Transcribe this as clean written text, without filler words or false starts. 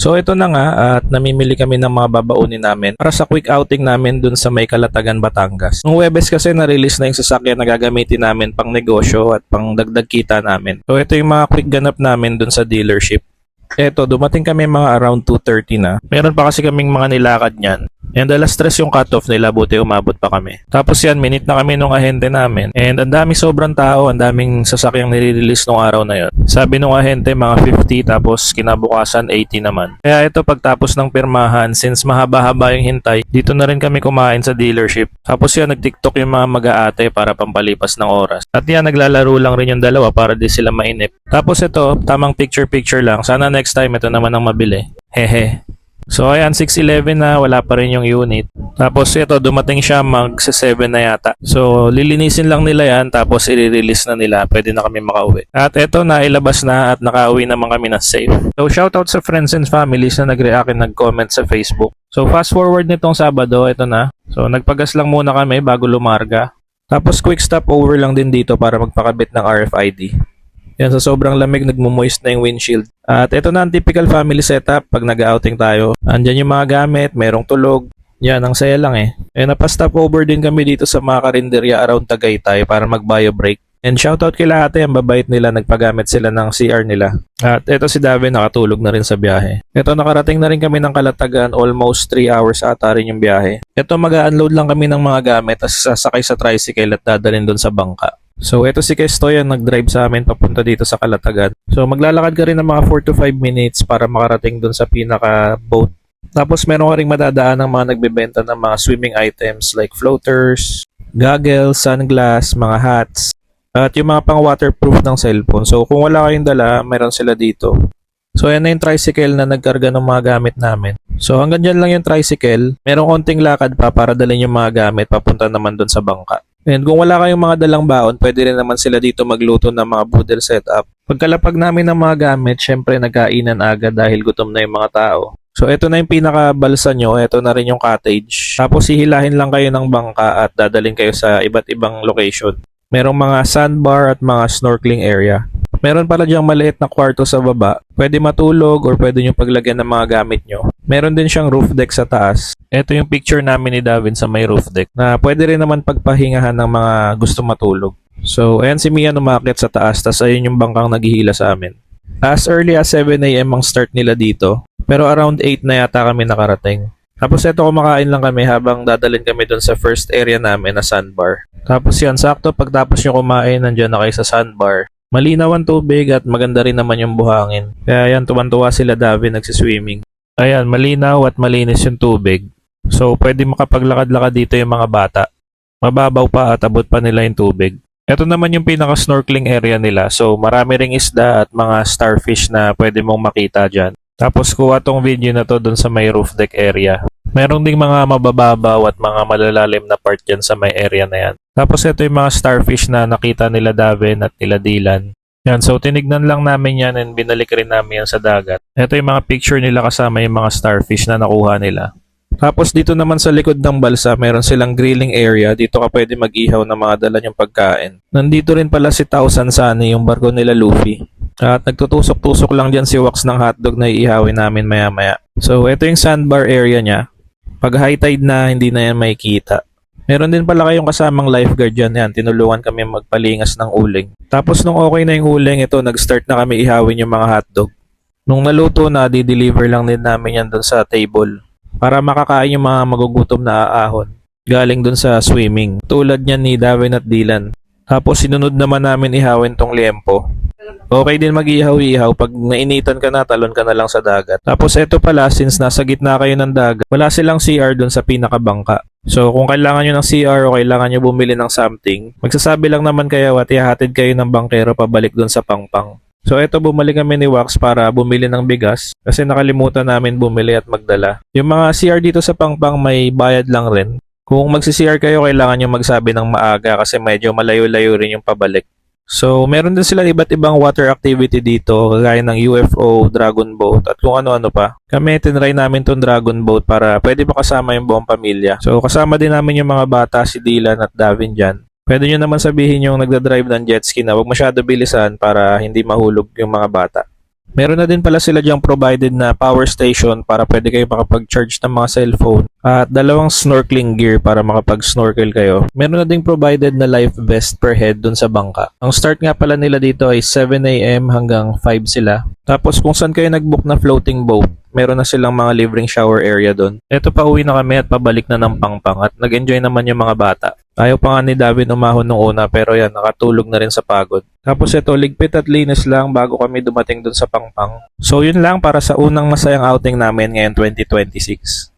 So ito na nga at namimili kami ng mga babaunin namin para sa quick outing namin dun sa may Calatagan, Batangas. Nung Webes kasi na-release na yung sasakyan na gagamitin namin pang negosyo at pang dagdag kita namin. So ito yung mga quick ganap namin dun sa dealership. Eto, dumating kami mga around 2:30 na. Meron pa kasi kaming mga nilakad niyan. And alas 3 yung cut-off nila, buti umabot pa kami. Tapos yan, minute na kami nung ahente namin. And ang daming sobrang tao, ang daming sasakyang nire-release nung araw na yon. Sabi nung ahente, mga 50, tapos kinabukasan 80 naman. Kaya ito, pagtapos ng pirmahan, since mahaba-haba yung hintay, dito na rin kami kumain sa dealership. Tapos yan, nag-tiktok yung mga mag-aate para pampalipas ng oras. At yan, naglalaro lang rin yung dalawa para di sila mainip. Tapos ito, tamang picture-picture lang. Sana next time, ito naman ang mabili. Hehe. So ayan, 6:11 na, wala pa rin yung unit. Tapos ito, dumating siya mag-7 na yata. So lilinisin lang nila yan, tapos i-release na nila, pwede na kami makauwi. At ito na, ilabas na at nakauwi naman kami na safe. So shoutout sa friends and families na nag-react and nag-comment sa Facebook. So fast forward nitong Sabado, ito na. So nagpagas lang muna kami bago lumarga. Tapos quick stop over lang din dito para magpakabit ng RFID. Yan, sa sobrang lamig, nagmumoist na yung windshield. At ito na ang typical family setup pag nag-outing tayo. Andyan yung mga gamit, merong tulog. Yan, ang saya lang eh. E napastop over din kami dito sa mga karinderya around Tagaytay para mag-bio break. And shoutout kila ate, ang babait nila, nagpagamit sila ng CR nila. At ito si David, nakatulog na rin sa biyahe. Ito, nakarating na rin kami ng Calatagan, almost 3 hours ata rin yung biyahe. Ito, mag-unload lang kami ng mga gamit at sasakay sa tricycle at dadalhin doon sa bangka. So ito si Kestoy ang nag-drive sa amin papunta dito sa Calatagan. So maglalakad ka rin ng mga 4 to 5 minutes para makarating dun sa pinaka-boat. Tapos meron ka rin madadaan ng mga nagbebenta ng mga swimming items like floaters, goggles, sunglass, mga hats, at yung mga pang-waterproof ng cellphone. So kung wala kayong dala, meron sila dito. So yan na yung tricycle na nagkarga ng mga gamit namin. So hanggang dyan lang yung tricycle. Merong konting lakad pa para dalhin yung mga gamit papunta naman dun sa bangka. And kung wala kayong mga dalang baon, pwede rin naman sila dito magluto ng mga boodle setup. Pagkalapag namin ng mga gamit, syempre nagkainan agad dahil gutom na yung mga tao. So ito na yung pinakabalsa nyo, ito na rin yung cottage. Tapos hihilahin lang kayo ng bangka at dadalhin kayo sa iba't ibang location. Merong mga sandbar at mga snorkeling area. Meron pala diyang maliit na kwarto sa baba. Pwede matulog or pwede nyo paglagyan ng mga gamit nyo. Meron din siyang roof deck sa taas. Ito yung picture namin ni Davin sa may roof deck na pwede rin naman pagpahingahan ng mga gusto matulog. So ayan si Mia umakyat sa taas, tas ayun yung bangkang naghihila sa amin. As early as 7 AM ang start nila dito, pero around 8 na yata kami nakarating. Tapos eto, kumakain lang kami habang dadalhin kami dun sa first area namin na sandbar. Tapos yan, sakto pagtapos nyo kumain, nandyan na kayo sa sandbar. Malinaw ang tubig at maganda rin naman yung buhangin. Kaya yan, tuwan-tuwa sila Davin nagsiswimming. Ayan, malinaw at malinis yung tubig. So, pwede makapaglakad-lakad dito yung mga bata. Mababaw pa at abot pa nila yung tubig. Ito naman yung pinaka-snorkeling area nila. So, marami ring isda at mga starfish na pwede mong makita dyan. Tapos, kuha tong video na to dun sa may roof deck area. Meron ding mga mabababaw at mga malalalim na part dyan sa may area na yan. Tapos ito yung mga starfish na nakita nila Davin at nila Dylan. Yan, so tinignan lang namin yan and binalik rin namin yan sa dagat. Ito yung mga picture nila kasama yung mga starfish na nakuha nila. Tapos dito naman sa likod ng balsa, meron silang grilling area. Dito ka pwede mag-ihaw ng mga dala niyong pagkain. Nandito rin pala si Thousand Sunny, yung barko nila Luffy. At nagtutusok-tusok lang dyan si Wax ng hotdog na iihawin namin maya-maya. So ito yung sandbar area niya. Pag high tide na, hindi na yan makikita. Meron din pala kayong kasamang lifeguard dyan. Yan, tinulungan kami magpalingas ng uling. Tapos nung okay na yung uling, ito, nag-start na kami ihawin yung mga hotdog. Nung naluto na, di-deliver lang din namin yan dun sa table. Para makakain yung mga magugutom na aahon. Galing dun sa swimming. Tulad niyan ni Davin at Dylan. Tapos sinunod naman namin ihawin tong liempo. Okay din mag-ihaw-ihaw pag nainitan ka na, talon ka na lang sa dagat. Tapos eto pala, since nasa gitna kayo ng dagat, wala silang CR dun sa pinakabangka. So kung kailangan nyo ng CR o kailangan nyo bumili ng something, magsasabi lang naman kayo at ihahatid kayo ng bangkero pabalik dun sa pangpang. So eto, bumalik kami ni Wax para bumili ng bigas kasi nakalimutan namin bumili at magdala. Yung mga CR dito sa pangpang may bayad lang rin. Kung magsi-CR kayo, kailangan nyo magsabi ng maaga kasi medyo malayo-layo rin yung pabalik. So, meron din sila iba't ibang water activity dito, kagaya ng UFO, dragon boat, at kung ano-ano pa. Kami, tinry namin tong dragon boat para pwede makasama yung buong pamilya. So, kasama din namin yung mga bata, si Dylan at Davin dyan. Pwede nyo naman sabihin yung nagdadrive ng jet ski na huwag masyado bilisan para hindi mahulog yung mga bata. Meron na din pala sila diyang provided na power station para pwede kayo makapag-charge ng mga cellphone at dalawang snorkeling gear para makapag-snorkel kayo. Meron na ding provided na life vest per head dun sa bangka. Ang start nga pala nila dito ay 7 a.m. hanggang 5 sila. Tapos kung saan kayo nag-book na floating boat, meron na silang mga libreng shower area doon. Eto, pauwi na kami at pabalik na ng Pangpang at nag-enjoy naman yung mga bata. Ayaw pa nga ni David umahon nung una pero yan, nakatulog na rin sa pagod. Tapos ito, ligpit at linis lang bago kami dumating doon sa Pangpang. So yun lang para sa unang masayang outing namin ngayon 2026.